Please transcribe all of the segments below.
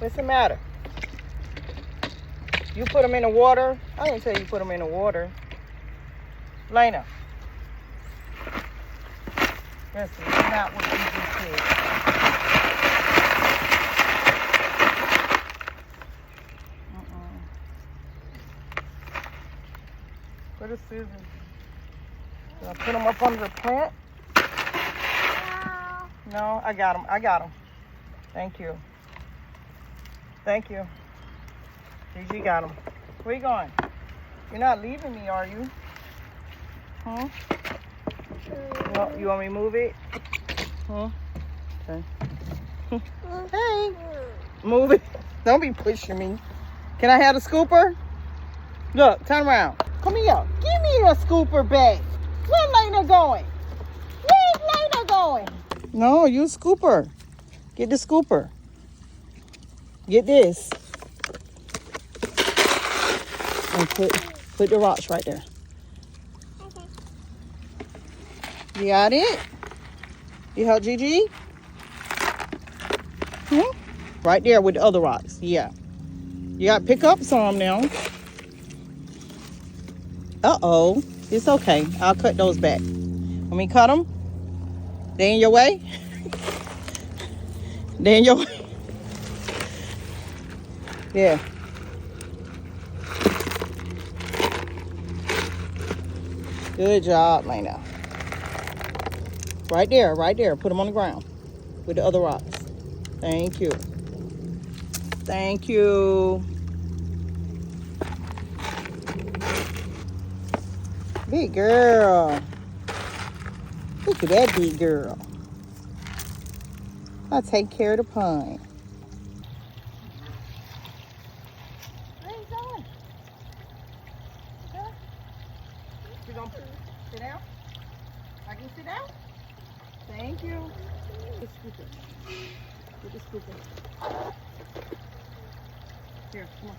What's the matter? You put them in the water? I didn't tell you put them in the water. Layna. That's not what you just said. Put a scissors. Can I put them up under the plant? No, I got them. I got them. Thank you. Thank you. Gigi got them. Where you going? You're not leaving me, are you? Huh? You want me to move it? Huh? Okay. Hey. Move it. Don't be pushing me. Can I have the scooper? Look, turn around. Come here. Give me a scooper back. Where's Layna going? Where's Layna going? No, you scooper. Get the scooper. Get this. And put the rocks right there. Okay. You got it? You help Gigi? Right there with the other rocks. Yeah. You got to pick up some now. Uh-oh. It's okay. I'll cut those back. Want me to cut them? They in your way? They in your way? Yeah. Good job, Layna. Right there, right there. Put them on the ground with the other rocks. Thank you. Thank you. Big girl. Look at that big girl. I'll take care of the pond. Where you going? Huh? You gonna sit down? I can sit down? Thank you. Get the scooper. Get the scooper. Here, come on.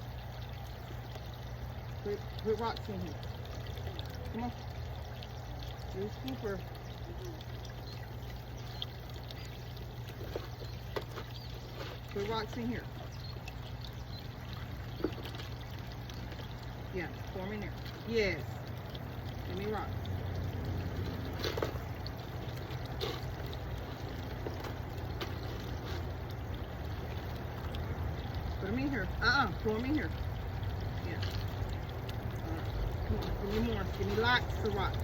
Put rocks in here. Come on. Do a scooper. Put rocks in here. Yeah, pour them in there. Yes. Give me rocks. Put them in here. Pour them in here. Yeah. Come on, give me more. Give me lots of rocks.